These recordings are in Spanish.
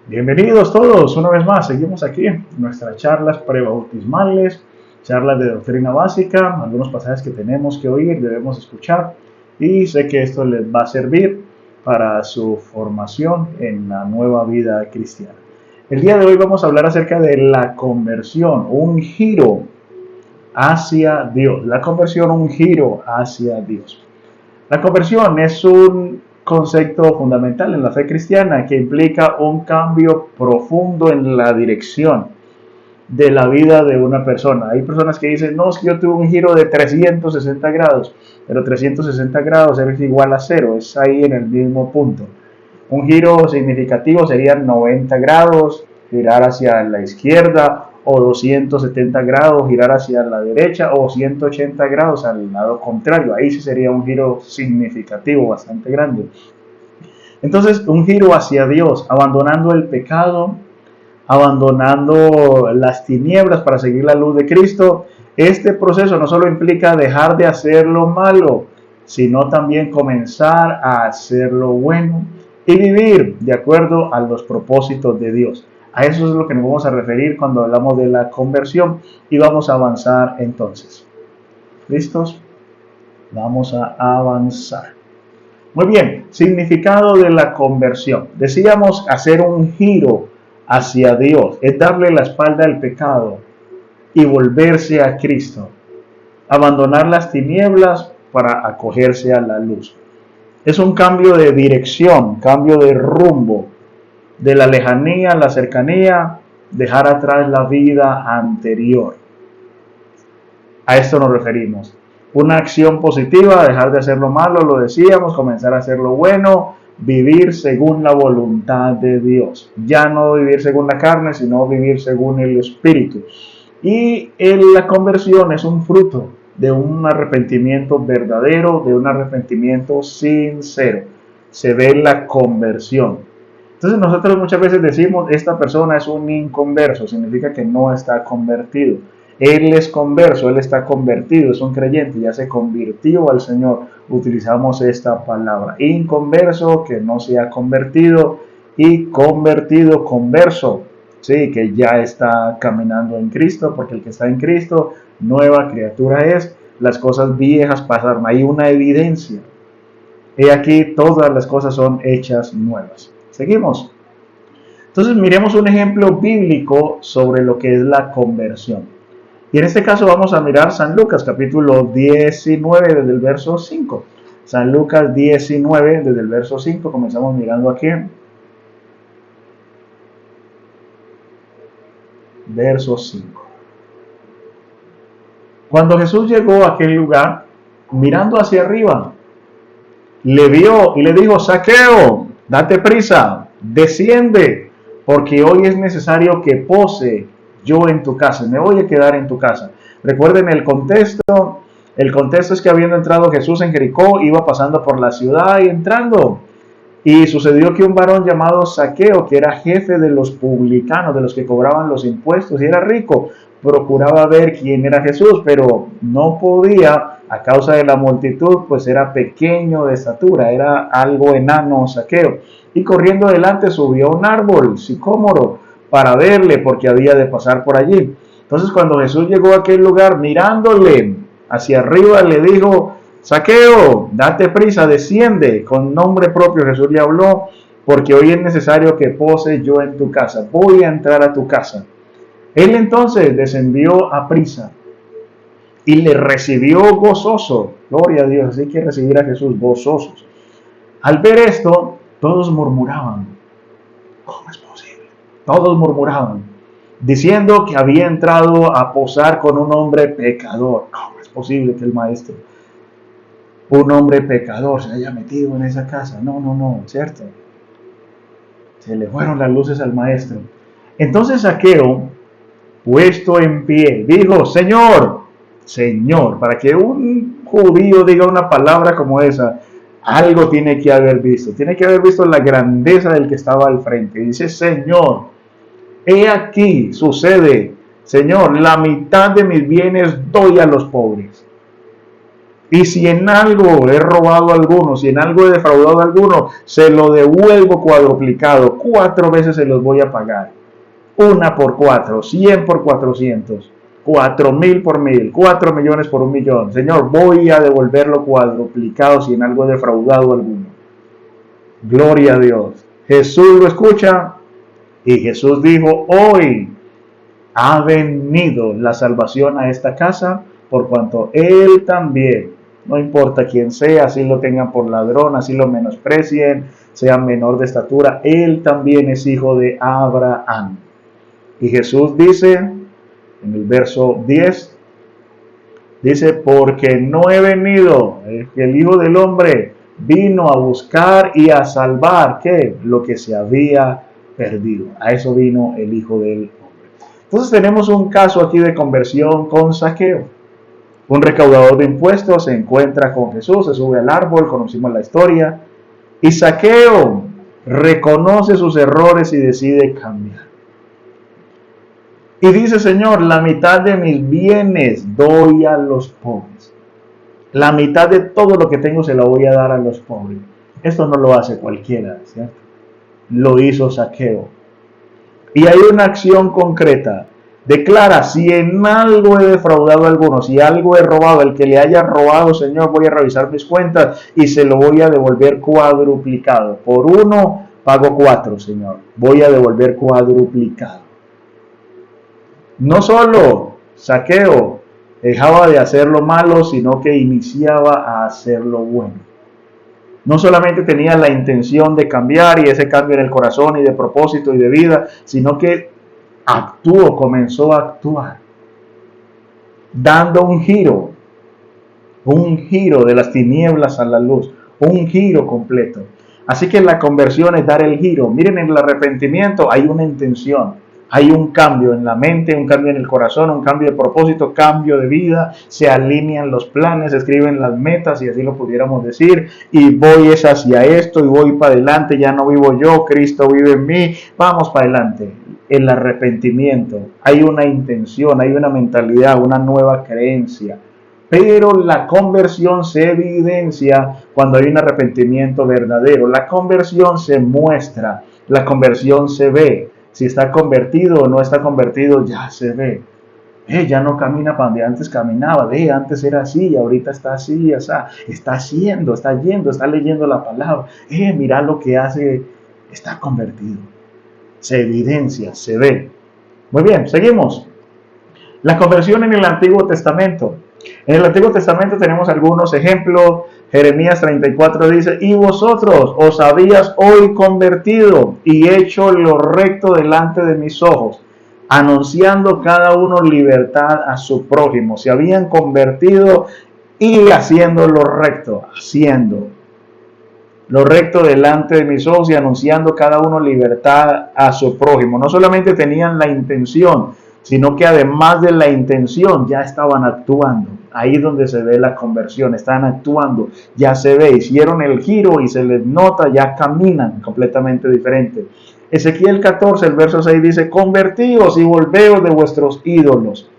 Bienvenidos todos, una vez más, seguimos aquí en nuestras charlas prebautismales, charlas de doctrina básica, algunos pasajes que tenemos que oír, debemos escuchar y sé que esto les va a servir para su formación en la nueva vida cristiana. El día de hoy vamos a hablar acerca de la conversión, un giro hacia Dios, la conversión, un giro hacia Dios. La conversión es un concepto fundamental en la fe cristiana que implica un cambio profundo en la dirección de la vida de una persona. Hay personas que dicen, no, es que yo tuve un giro de 360 grados, pero 360 grados es igual a cero, es ahí en el mismo punto. Un giro significativo sería 90 grados, girar hacia la izquierda, o 270 grados, girar hacia la derecha, o 180 grados al lado contrario. Ahí sí sería un giro significativo, bastante grande. Entonces, un giro hacia Dios, abandonando el pecado, abandonando las tinieblas para seguir la luz de Cristo. Este proceso no solo implica dejar de hacer lo malo, sino también comenzar a hacer lo bueno y vivir de acuerdo a los propósitos de Dios. A eso es lo que nos vamos a referir cuando hablamos de la conversión y vamos a avanzar entonces. ¿Listos? Vamos a avanzar. Muy bien, significado de la conversión. Decíamos hacer un giro hacia Dios, es darle la espalda al pecado y volverse a Cristo. Abandonar las tinieblas para acogerse a la luz. Es un cambio de dirección, cambio de rumbo, de la lejanía a la cercanía, dejar atrás la vida anterior. A esto nos referimos. Una acción positiva, dejar de hacer lo malo, lo decíamos, comenzar a hacer lo bueno, vivir según la voluntad de Dios. Ya no vivir según la carne, sino vivir según el Espíritu. Y la conversión es un fruto de un arrepentimiento verdadero, de un arrepentimiento sincero. Se ve la conversión. Entonces nosotros muchas veces decimos, esta persona es un inconverso, significa que no está convertido. Él es converso, él está convertido, es un creyente, ya se convirtió al Señor. Utilizamos esta palabra. Inconverso, que no se ha convertido, y convertido, converso, sí, que ya está caminando en Cristo, porque el que está en Cristo, nueva criatura es. Las cosas viejas pasaron, hay una evidencia. He aquí, todas las cosas son hechas nuevas. Seguimos. Entonces miremos un ejemplo bíblico sobre lo que es la conversión. Y en este caso vamos a mirar San Lucas capítulo 19 desde el verso 5. San Lucas 19 desde el verso 5, comenzamos mirando aquí. Verso 5. Cuando Jesús llegó a aquel lugar, mirando hacia arriba, le vio y le dijo, Zaqueo, date prisa, desciende, porque hoy es necesario que pose yo en tu casa, me voy a quedar en tu casa. Recuerden el contexto es que habiendo entrado Jesús en Jericó, iba pasando por la ciudad y entrando. Y sucedió que un varón llamado Zaqueo, que era jefe de los publicanos, de los que cobraban los impuestos y era rico, procuraba ver quién era Jesús, pero no podía a causa de la multitud, pues era pequeño de estatura, era algo enano Zaqueo. Y corriendo adelante subió a un árbol sicómoro para verle, porque había de pasar por allí. Entonces cuando Jesús llegó a aquel lugar, mirándole hacia arriba, le dijo, Zaqueo, date prisa, desciende. Con nombre propio Jesús le habló, porque hoy es necesario que pose yo en tu casa. Voy a entrar a tu casa. Él entonces descendió a prisa y le recibió gozoso. Gloria a Dios, así que recibir a Jesús gozosos. Al ver esto, todos murmuraban. ¿Cómo es posible? Todos murmuraban, diciendo que había entrado a posar con un hombre pecador. ¿Cómo es posible que el maestro, un hombre pecador, se haya metido en esa casa? No, ¿cierto? Se le fueron las luces al maestro. Entonces Zaqueo, puesto en pie, dijo, Señor, para que un judío diga una palabra como esa, algo tiene que haber visto la grandeza del que estaba al frente. Y dice, Señor, he aquí, sucede, Señor, la mitad de mis bienes doy a los pobres. Y si en algo he robado a alguno, si en algo he defraudado a alguno, se lo devuelvo cuadruplicado. 4 veces se los voy a pagar. 1 por 4, 100 por 400, 4.000 por 1.000, 4 millones por 1.000.000. Señor, voy a devolverlo cuadruplicado si en algo he defraudado a alguno. Gloria a Dios. Jesús lo escucha y Jesús dijo, hoy ha venido la salvación a esta casa, por cuanto él también, no importa quién sea, así lo tengan por ladrón, así lo menosprecien, sea menor de estatura, él también es hijo de Abraham. Y Jesús dice, en el verso 10, dice, porque no he venido, el Hijo del Hombre vino a buscar y a salvar, ¿qué? Lo que se había perdido. A eso vino el Hijo del Hombre. Entonces tenemos un caso aquí de conversión con Zaqueo. Un recaudador de impuestos se encuentra con Jesús, se sube al árbol, conocimos la historia, y Zaqueo reconoce sus errores y decide cambiar. Y dice, Señor, la mitad de mis bienes doy a los pobres. La mitad de todo lo que tengo se la voy a dar a los pobres. Esto no lo hace cualquiera, ¿cierto? Lo hizo Zaqueo. Y hay una acción concreta. Declara, si en algo he defraudado a alguno, si algo he robado, el que le haya robado, Señor, voy a revisar mis cuentas y se lo voy a devolver cuadruplicado. Por 1 pago 4, Señor. Voy a devolver cuadruplicado. No solo Zaqueo dejaba de hacer lo malo, sino que iniciaba a hacer lo bueno. No solamente tenía la intención de cambiar y ese cambio en el corazón y de propósito y de vida, sino que comenzó a actuar, dando un giro de las tinieblas a la luz, un giro completo. Así que la conversión es dar el giro. Miren, en el arrepentimiento hay una intención. Hay un cambio en la mente, un cambio en el corazón, un cambio de propósito, cambio de vida, se alinean los planes, se escriben las metas, y así lo pudiéramos decir, y voy es hacia esto, y voy para adelante, ya no vivo yo, Cristo vive en mí, vamos para adelante. El arrepentimiento, hay una intención, hay una mentalidad, una nueva creencia, pero la conversión se evidencia cuando hay un arrepentimiento verdadero, la conversión se muestra, la conversión se ve. Si está convertido o no está convertido, ya se ve. Ya no camina para donde antes caminaba. Antes era así y ahorita está así. O sea, está haciendo, está yendo, está leyendo la palabra. Mira lo que hace. Está convertido. Se evidencia, se ve. Muy bien, seguimos. La conversión en el Antiguo Testamento. En el Antiguo Testamento tenemos algunos ejemplos. Jeremías 34 dice, y vosotros os habías hoy convertido y hecho lo recto delante de mis ojos, anunciando cada uno libertad a su prójimo. Se habían convertido y haciendo lo recto, haciendo lo recto delante de mis ojos y anunciando cada uno libertad a su prójimo. No solamente tenían la intención, sino que además de la intención ya estaban actuando. Ahí es donde se ve la conversión, están actuando, ya se ve, hicieron el giro y se les nota, ya caminan completamente diferente. Ezequiel 14, el verso 6 dice, convertíos y volveos de vuestros ídolos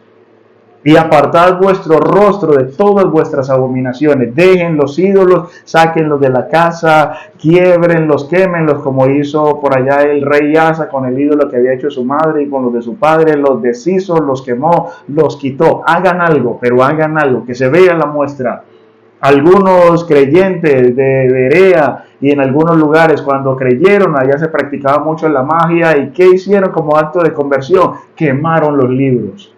y apartad vuestro rostro de todas vuestras abominaciones. Dejen los ídolos, sáquenlos de la casa, quiebrenlos, quémenlos, como hizo por allá el rey Asa con el ídolo que había hecho su madre y con los de su padre. Los deshizo, los quemó, los quitó. Hagan algo, pero hagan algo, que se vea la muestra. Algunos creyentes de Berea y en algunos lugares, cuando creyeron, allá se practicaba mucho la magia. ¿Y qué hicieron como acto de conversión? Quemaron los libros.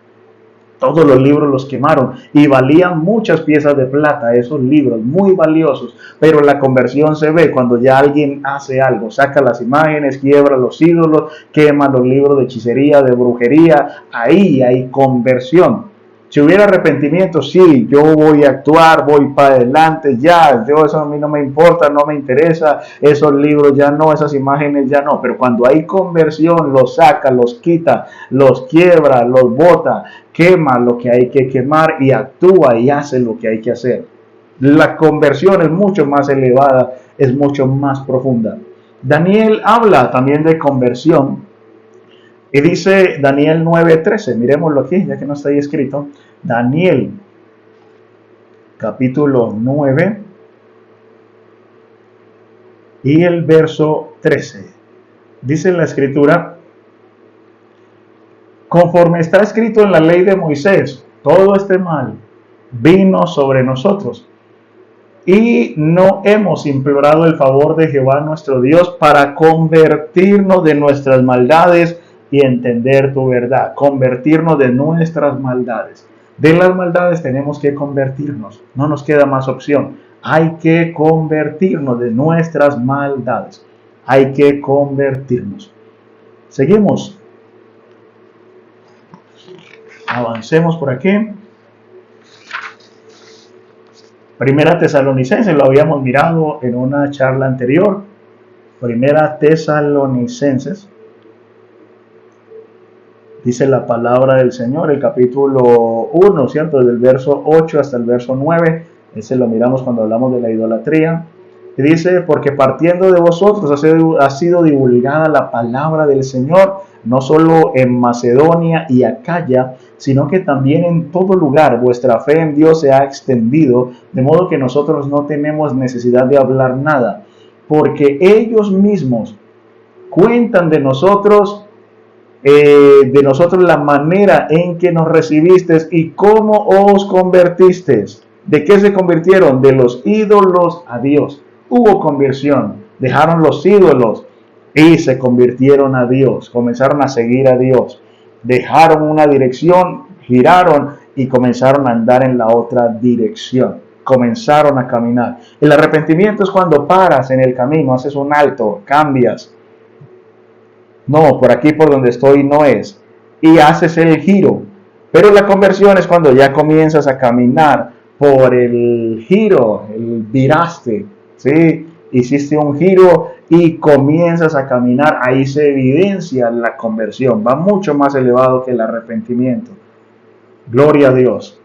Todos los libros los quemaron y valían muchas piezas de plata, esos libros muy valiosos, pero la conversión se ve cuando ya alguien hace algo, saca las imágenes, quiebra los ídolos, quema los libros de hechicería, de brujería, ahí hay conversión. Si hubiera arrepentimiento, sí, yo voy a actuar, voy para adelante, ya, eso a mí no me importa, no me interesa, esos libros ya no, esas imágenes ya no, pero cuando hay conversión, los saca, los quita, los quiebra, los bota, quema lo que hay que quemar y actúa y hace lo que hay que hacer. La conversión es mucho más elevada, es mucho más profunda. Daniel habla también de conversión. Y dice Daniel 9:13, miremoslo aquí, ya que no está ahí escrito. Daniel, capítulo 9 y el verso 13. Dice la escritura: conforme está escrito en la ley de Moisés, todo este mal vino sobre nosotros, y no hemos implorado el favor de Jehová nuestro Dios para convertirnos de nuestras maldades y entender tu verdad. Convertirnos de nuestras maldades. De las maldades tenemos que convertirnos. No nos queda más opción. Hay que convertirnos de nuestras maldades. Hay que convertirnos. Seguimos. Avancemos por aquí. Primera Tesalonicenses, lo habíamos mirado en una charla anterior. Primera Tesalonicenses. Dice la palabra del Señor, el capítulo 1, ¿cierto? Desde el verso 8 hasta el verso 9. Ese lo miramos cuando hablamos de la idolatría. Y dice: porque partiendo de vosotros ha sido divulgada la palabra del Señor, no solo en Macedonia y Acaya, sino que también en todo lugar vuestra fe en Dios se ha extendido, de modo que nosotros no tenemos necesidad de hablar nada, porque ellos mismos cuentan de nosotros la manera en que nos recibisteis y cómo os convertisteis. ¿De qué se convirtieron? De los ídolos a Dios. Hubo conversión, dejaron los ídolos y se convirtieron a Dios, comenzaron a seguir a Dios, dejaron una dirección, giraron y comenzaron a andar en la otra dirección, comenzaron a caminar. El arrepentimiento es cuando paras en el camino, haces un alto, cambias. No, por aquí por donde estoy no es, y haces el giro. Pero la conversión es cuando ya comienzas a caminar por el giro, el viraste, ¿sí? Hiciste un giro y comienzas a caminar, ahí se evidencia la conversión, va mucho más elevado que el arrepentimiento. Gloria a Dios.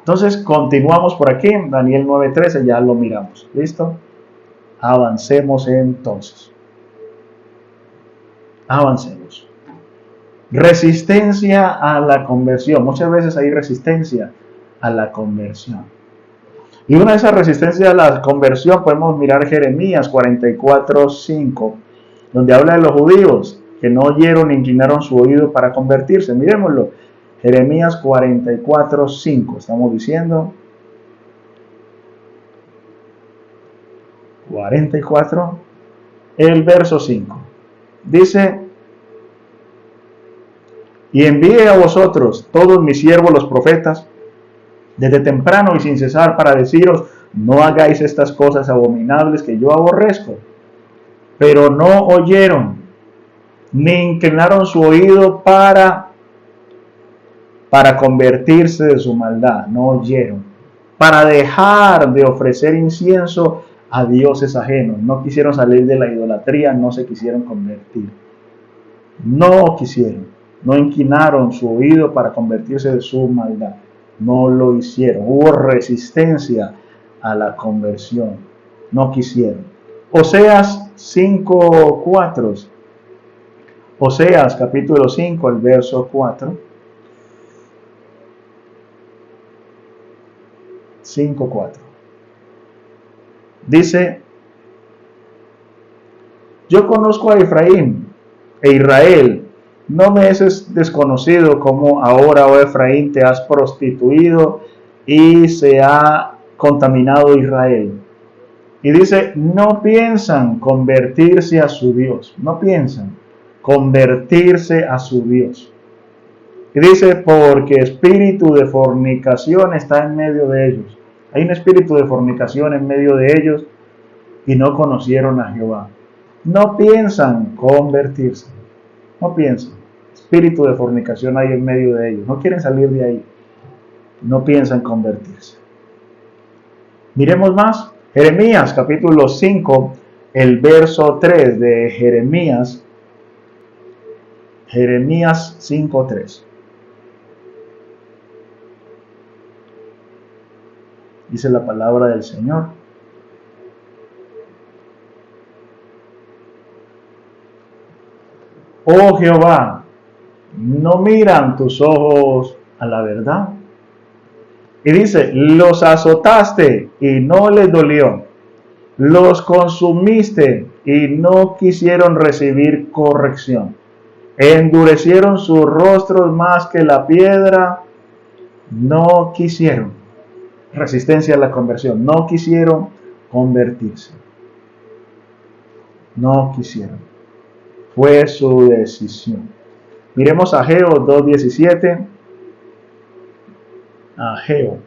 Entonces continuamos por aquí, Daniel 9:13, ya lo miramos, ¿listo? Avancemos entonces. Avancemos. Resistencia a la conversión. Muchas veces hay resistencia a la conversión. Y una de esas resistencias a la conversión podemos mirar Jeremías 44:5, donde habla de los judíos que no oyeron ni inclinaron su oído para convertirse. Miremoslo. Jeremías 44:5. Estamos diciendo 44, el verso 5. Dice: y envíe a vosotros todos mis siervos los profetas, desde temprano y sin cesar, para deciros: no hagáis estas cosas abominables que yo aborrezco. Pero no oyeron, ni inclinaron su oído para convertirse de su maldad. No oyeron. Para dejar de ofrecer incienso a dioses ajenos. No quisieron salir de la idolatría, no se quisieron convertir. No quisieron. No inclinaron su oído para convertirse de su maldad. No lo hicieron. Hubo resistencia a la conversión. No quisieron. Oseas 5:4. Oseas capítulo 5, el verso 4. 5:4. Dice: yo conozco a Efraín e Israel. No me es desconocido cómo ahora, oh Efraín, te has prostituido y se ha contaminado Israel. Y dice: no piensan convertirse a su Dios. No piensan convertirse a su Dios. Y dice: porque espíritu de fornicación está en medio de ellos. Hay un espíritu de fornicación en medio de ellos y no conocieron a Jehová. No piensan convertirse. No piensan. Espíritu de fornicación hay en medio de ellos. No quieren salir de ahí. No piensan convertirse. Miremos más. Jeremías capítulo 5, el verso 3 de Jeremías. Jeremías 5:3. Dice la palabra del Señor: oh Jehová, ¿no miran tus ojos a la verdad? Y dice, los azotaste y no les dolió. Los consumiste y no quisieron recibir corrección. Endurecieron sus rostros más que la piedra. No quisieron. Resistencia a la conversión. No quisieron convertirse. No quisieron. Fue su decisión. Miremos a Ageo 2:17. Ageo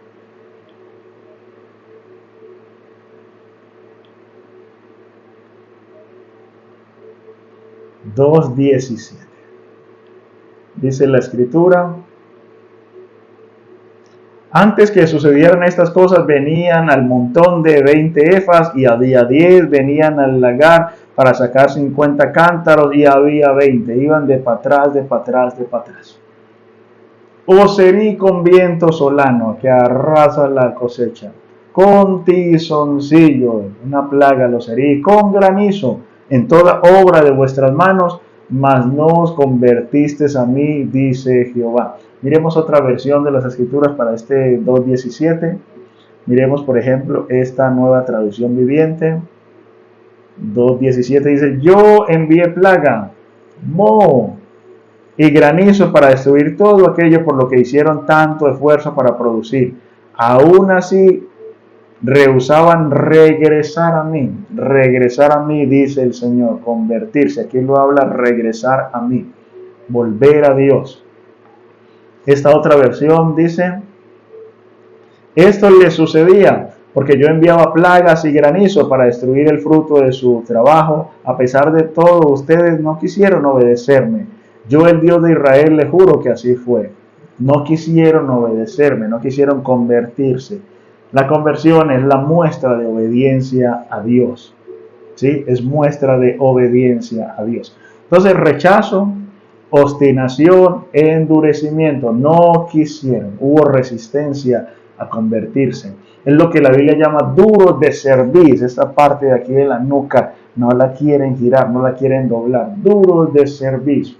2:17. Dice la escritura: antes que sucedieran estas cosas, venían al montón de 20 efas, y había 10, venían al lagar para sacar 50 cántaros, y había 20, iban de para atrás, de para atrás, de para atrás. Oserí con viento solano que arrasa la cosecha, con tizoncillo, una plaga los herí, con granizo en toda obra de vuestras manos, mas no os convertisteis a mí, dice Jehová. Miremos otra versión de las escrituras para este 2:17. Miremos, por ejemplo, esta nueva traducción viviente. 2:17 dice: yo envié plaga, moho y granizo para destruir todo aquello por lo que hicieron tanto esfuerzo para producir. Aún así, rehusaban regresar a mí, dice el Señor, convertirse. Aquí lo habla, regresar a mí, volver a Dios. Esta otra versión dice: esto les sucedía porque yo enviaba plagas y granizo para destruir el fruto de su trabajo. A pesar de todo, ustedes no quisieron obedecerme. Yo, el Dios de Israel, le juro que así fue. No quisieron obedecerme, no quisieron convertirse. La conversión es la muestra de obediencia a Dios. ¿Sí? Es muestra de obediencia a Dios. Entonces, rechazo, obstinación, endurecimiento. No quisieron. Hubo resistencia a convertirse. Es lo que la Biblia llama duros de cerviz. Esta parte de aquí de la nuca no la quieren girar, no la quieren doblar. Duros de cerviz.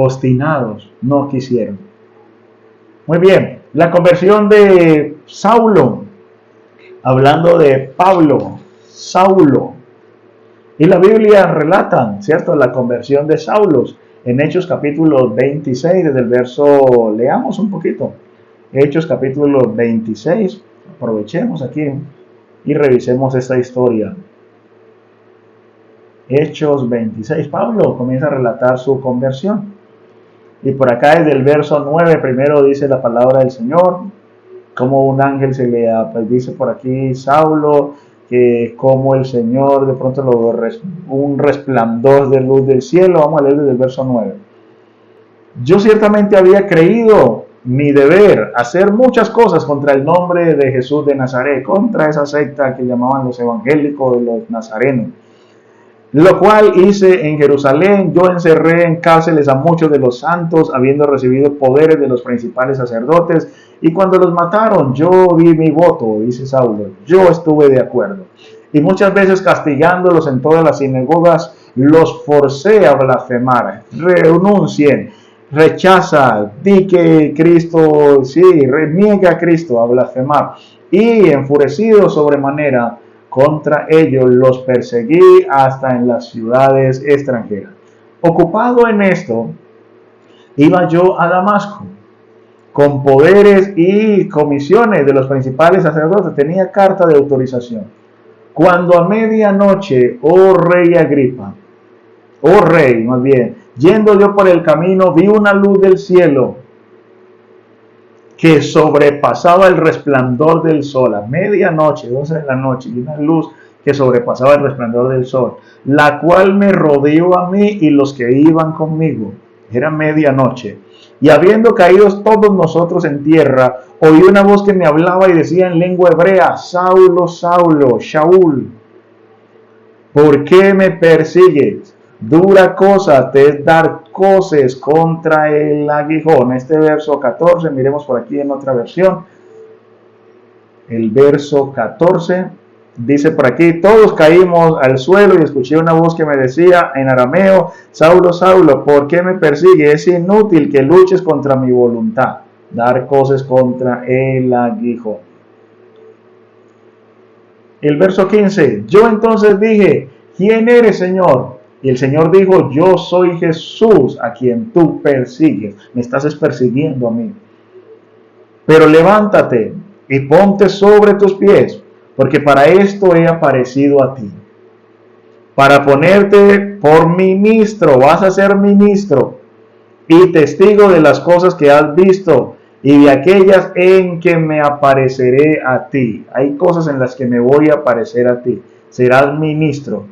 Obstinados, no quisieron. Muy bien, la conversión de Saulo, hablando de Pablo, Saulo, y la Biblia relata, ¿cierto?, la conversión de Saulo en Hechos capítulo 26, desde el verso, leamos un poquito, Hechos capítulo 26, aprovechemos aquí y revisemos esta historia. Hechos 26, Pablo comienza a relatar su conversión. Y por acá desde el verso 9 primero dice la palabra del Señor, como un ángel se le dice por aquí Saulo, que como el Señor de pronto un resplandor de luz del cielo. Vamos a leer desde el verso 9. Yo ciertamente había creído mi deber hacer muchas cosas contra el nombre de Jesús de Nazaret, contra esa secta que llamaban los evangélicos, los nazarenos. Lo cual hice en Jerusalén. Yo encerré en cárceles a muchos de los santos, habiendo recibido poderes de los principales sacerdotes, y cuando los mataron, yo di mi voto, dice Saulo. Yo estuve de acuerdo. Y muchas veces castigándolos en todas las sinagogas, los forcé a blasfemar. Renuncien, rechaza, di que Cristo, sí, reniega a Cristo, a blasfemar. Y enfurecido sobremanera contra ellos, los perseguí hasta en las ciudades extranjeras. Ocupado en esto, iba yo a Damasco, con poderes y comisiones de los principales sacerdotes. Tenía carta de autorización. Cuando a medianoche, oh rey Agripa, oh rey, más bien, yendo yo por el camino, vi una luz del cielo que sobrepasaba el resplandor del sol, a medianoche, 12 de la noche, y una luz que sobrepasaba el resplandor del sol, la cual me rodeó a mí y los que iban conmigo. Era medianoche. Y habiendo caído todos nosotros en tierra, oí una voz que me hablaba y decía en lengua hebrea: Saulo, Saulo, Shaul, ¿por qué me persigues? Dura cosa te es dar coces contra el aguijón. Este verso 14, miremos por aquí en otra versión. El verso 14 dice por aquí: todos caímos al suelo y escuché una voz que me decía en arameo: Saulo, Saulo, ¿por qué me persigue? Es inútil que luches contra mi voluntad. dar cosas contra el aguijón. El verso 15, yo entonces dije, ¿quién eres, Señor? Y el Señor dijo, yo soy Jesús a quien tú persigues. Me estás persiguiendo a mí. Pero levántate y ponte sobre tus pies, porque para esto he aparecido a ti. Para ponerte por ministro, vas a ser ministro y testigo de las cosas que has visto y de aquellas en que me apareceré a ti. Hay cosas en las que me voy a aparecer a ti. Serás ministro,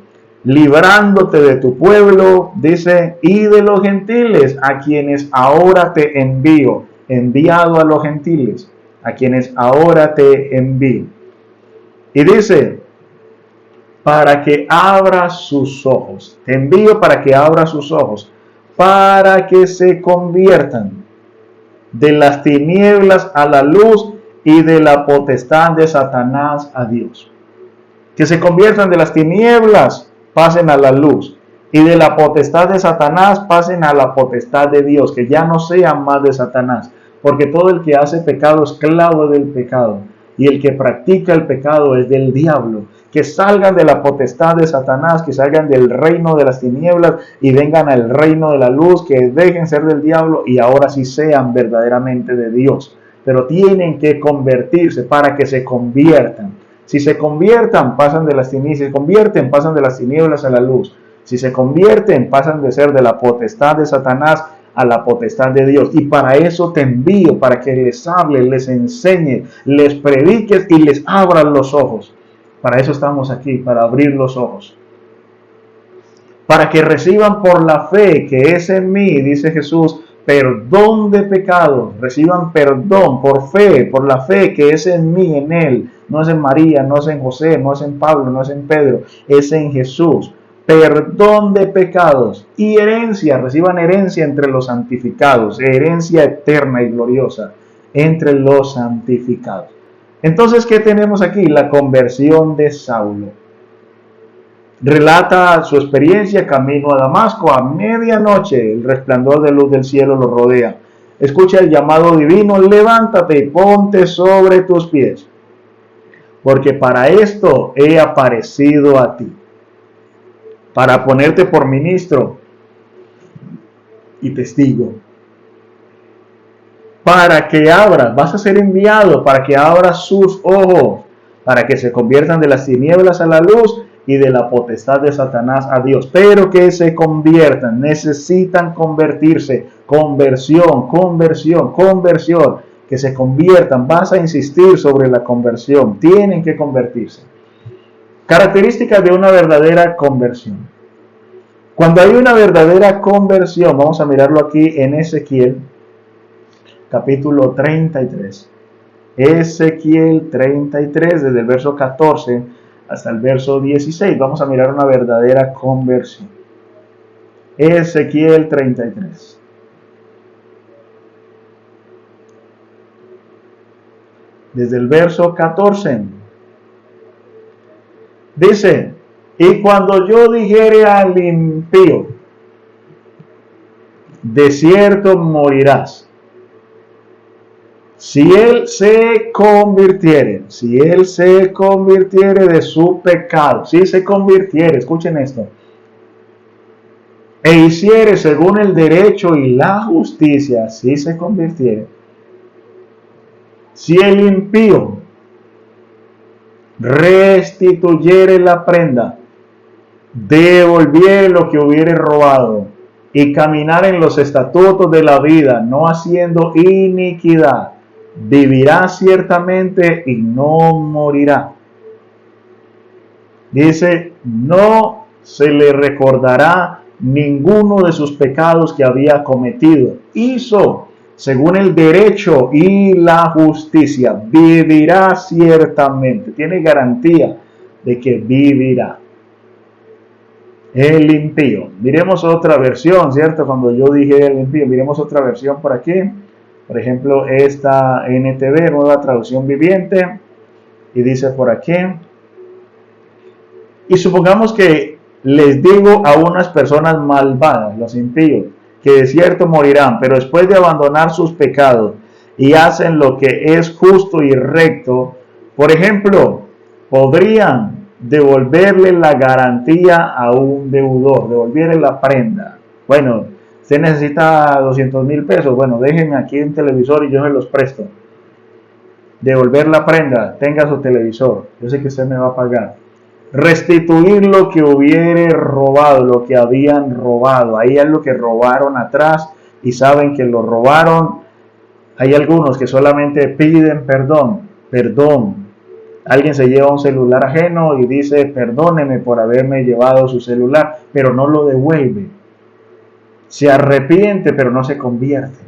librándote de tu pueblo, dice, y de los gentiles, a quienes ahora te envío. Enviado a los gentiles, a quienes ahora te envío. Y dice, para que abra sus ojos. Te envío para que abra sus ojos, para que se conviertan de las tinieblas a la luz y de la potestad de Satanás a Dios. Que se conviertan de las tinieblas, pasen a la luz, y de la potestad de Satanás pasen a la potestad de Dios, que ya no sean más de Satanás, porque todo el que hace pecado es esclavo del pecado, y el que practica el pecado es del diablo. Que salgan de la potestad de Satanás, que salgan del reino de las tinieblas y vengan al reino de la luz, que dejen ser del diablo y ahora sí sean verdaderamente de Dios. Pero tienen que convertirse para que se conviertan. Si se conviertan, pasan de las tinieblas. Si se convierten, pasan de las tinieblas a la luz. Si se convierten, pasan de ser de la potestad de Satanás a la potestad de Dios. Y para eso te envío, para que les hable, les enseñe, les prediques y les abran los ojos. Para eso estamos aquí, para abrir los ojos. Para que reciban por la fe que es en mí, dice Jesús, perdón de pecados. Reciban perdón por fe, por la fe que es en mí, en Él. No es en María, no es en José, no es en Pablo, no es en Pedro, es en Jesús. Perdón de pecados y herencia. Reciban herencia entre los santificados. Herencia eterna y gloriosa entre los santificados. Entonces, ¿qué tenemos aquí? La conversión de Saulo. Relata su experiencia camino a Damasco. A medianoche el resplandor de luz del cielo lo rodea. Escucha el llamado divino, levántate y ponte sobre tus pies, porque para esto he aparecido a ti, para ponerte por ministro y testigo. Para que abras, vas a ser enviado para que abras sus ojos, para que se conviertan de las tinieblas a la luz y de la potestad de Satanás a Dios. Pero que se conviertan, necesitan convertirse. Conversión, conversión, conversión. Que se conviertan, vas a insistir sobre la conversión. Tienen que convertirse. Características de una verdadera conversión. Cuando hay una verdadera conversión, vamos a mirarlo aquí en Ezequiel, capítulo 33. Ezequiel 33, desde el verso 14 hasta el verso 16. Vamos a mirar una verdadera conversión. Ezequiel 33. Desde el verso 14. Dice, y cuando yo dijere al impío, de cierto morirás, si él se convirtiere de su pecado, si se convirtiere, escuchen esto, e hiciere según el derecho y la justicia, si se convirtiere, si el impío restituyere la prenda, devolviere lo que hubiere robado, y caminar en los estatutos de la vida, no haciendo iniquidad, vivirá ciertamente y no morirá. Dice, no se le recordará ninguno de sus pecados que había cometido. Hizo según el derecho y la justicia. Vivirá ciertamente. Tiene garantía de que vivirá. El impío. Miremos otra versión, ¿cierto? Cuando yo dije el impío, miremos otra versión por aquí. Por ejemplo, esta NTV, Nueva Traducción Viviente, y dice por aquí, y supongamos que les digo a unas personas malvadas, los impíos, que de cierto morirán, pero después de abandonar sus pecados y hacen lo que es justo y recto, por ejemplo, podrían devolverle la garantía a un deudor, devolverle la prenda. Bueno, usted necesita 200,000 pesos, bueno, déjenme aquí un televisor y yo se los presto. Devolver la prenda, tenga su televisor, yo sé que usted me va a pagar. Restituir lo que hubiere robado, lo que habían robado. Ahí es lo que robaron atrás y saben que lo robaron. Hay algunos que solamente piden perdón. Alguien se lleva un celular ajeno y dice, perdóneme por haberme llevado su celular, pero no lo devuelve. Se arrepiente, pero no se convierte.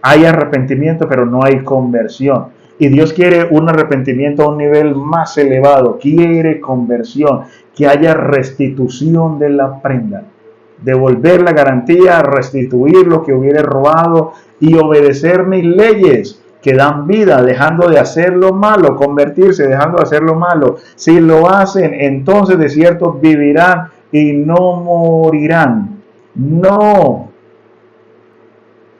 Hay arrepentimiento, pero no hay conversión. Y Dios quiere un arrepentimiento a un nivel más elevado. Quiere conversión, que haya restitución de la prenda. Devolver la garantía, restituir lo que hubiere robado y obedecer mis leyes que dan vida, dejando de hacer lo malo, convertirse, dejando de hacer lo malo. Si lo hacen, entonces de cierto vivirán y no morirán. No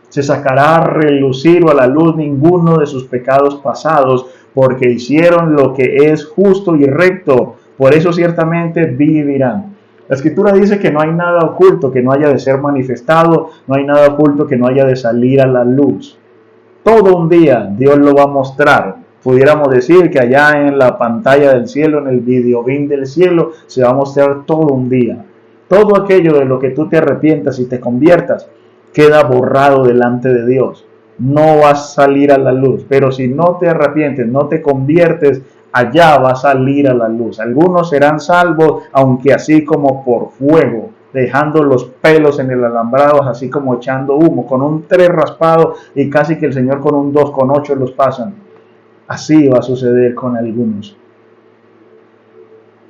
se sacará a relucir o a la luz ninguno de sus pecados pasados, porque hicieron lo que es justo y recto, por eso ciertamente vivirán. La Escritura dice que no hay nada oculto que no haya de ser manifestado, no hay nada oculto que no haya de salir a la luz. Todo un día Dios lo va a mostrar. Pudiéramos decir que allá en la pantalla del cielo, en el videobin del cielo, se va a mostrar todo un día. Todo aquello de lo que tú te arrepientas y te conviertas, queda borrado delante de Dios. No va a salir a la luz. Pero si no te arrepientes, no te conviertes, allá va a salir a la luz. Algunos serán salvos, aunque así como por fuego, dejando los pelos en el alambrado, así como echando humo, con un 3 raspado y casi que el Señor con un 2,8 los pasan. Así va a suceder con algunos.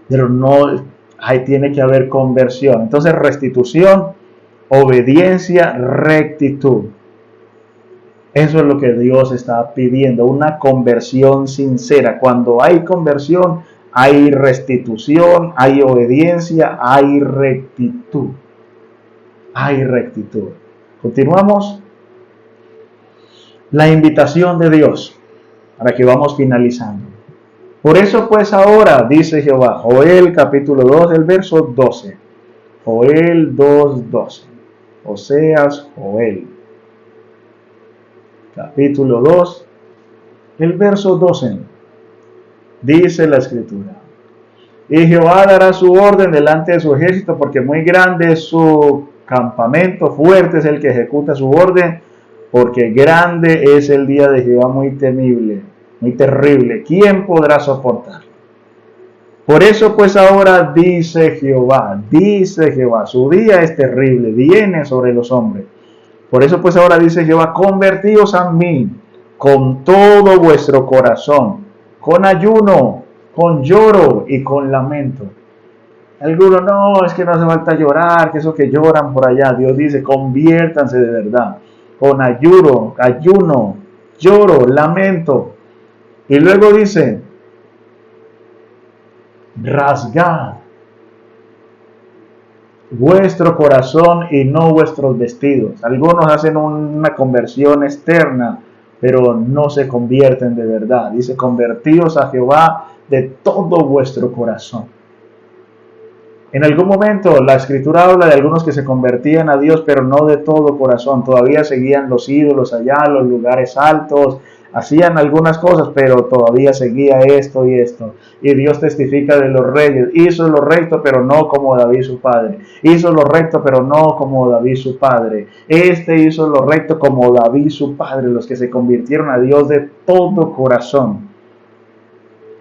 Pero no, ahí tiene que haber conversión. Entonces, restitución, obediencia, rectitud. Eso es lo que Dios está pidiendo, una conversión sincera. Cuando hay conversión, hay restitución, hay obediencia, hay rectitud. Hay rectitud. Continuamos. La invitación de Dios, para que vamos finalizando. Por eso pues ahora, dice Jehová, Joel capítulo 2, el verso 12. Joel 2:12. Oseas, Joel, capítulo 2, el verso 12. Dice la Escritura: y Jehová dará su orden delante de su ejército, porque muy grande es su campamento, fuerte es el que ejecuta su orden, porque grande es el día de Jehová, muy temible, muy terrible. ¿Quién podrá soportar? Por eso pues ahora dice Jehová, su día es terrible, viene sobre los hombres. Por eso pues ahora dice Jehová, convertíos a mí con todo vuestro corazón, con ayuno, con lloro y con lamento. Algunos, no, es que no hace falta llorar, que eso que lloran por allá. Dios dice, conviértanse de verdad, con ayuno, lloro, lamento. Y luego dice, rasgad vuestro corazón y no vuestros vestidos. Algunos hacen una conversión externa, pero no se convierten de verdad. Dice, convertíos a Jehová de todo vuestro corazón. En algún momento la Escritura habla de algunos que se convertían a Dios, pero no de todo corazón. Todavía seguían los ídolos allá, los lugares altos, hacían algunas cosas, pero todavía seguía esto y esto. Y Dios testifica de los reyes. Hizo lo recto, pero no como David su padre. Hizo lo recto, pero no como David su padre. Este hizo lo recto como David su padre. Los que se convirtieron a Dios de todo corazón.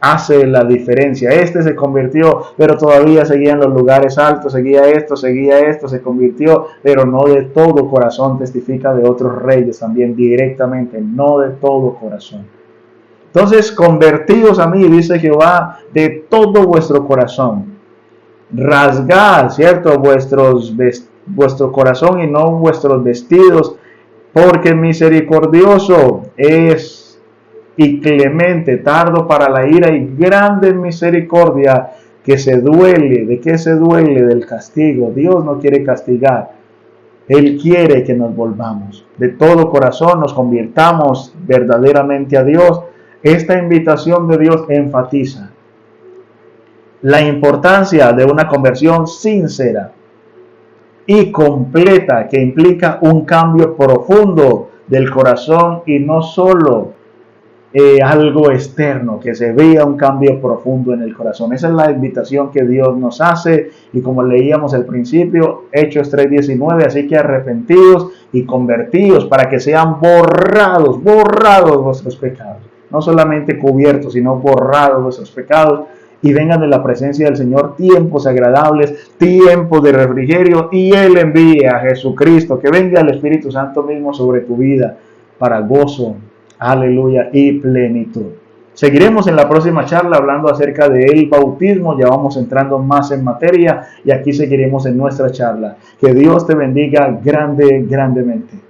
Hace la diferencia. Este se convirtió, pero todavía seguía en los lugares altos, seguía esto, se convirtió, pero no de todo corazón. Testifica de otros reyes también directamente, no de todo corazón. Entonces, convertidos a mí, dice Jehová, de todo vuestro corazón. Rasgad, ¿cierto? Vuestro corazón y no vuestros vestidos, porque misericordioso es y clemente, tardo para la ira y grande en misericordia, que se duele. ¿De qué se duele? Del castigo. Dios no quiere castigar. Él quiere que nos volvamos. De todo corazón nos convirtamos verdaderamente a Dios. Esta invitación de Dios enfatiza la importancia de una conversión sincera y completa que implica un cambio profundo del corazón y no solo algo externo, que se vea un cambio profundo en el corazón. Esa es la invitación que Dios nos hace y como leíamos al principio, Hechos 3:19, así que arrepentidos y convertidos para que sean borrados vuestros pecados. No solamente cubiertos, sino borrados vuestros pecados y vengan de la presencia del Señor tiempos agradables, tiempos de refrigerio y Él envía a Jesucristo, que venga el Espíritu Santo mismo sobre tu vida para gozo, aleluya, y plenitud. Seguiremos en la próxima charla hablando acerca del bautismo, ya vamos entrando más en materia y aquí seguiremos en nuestra charla. Que Dios te bendiga grandemente.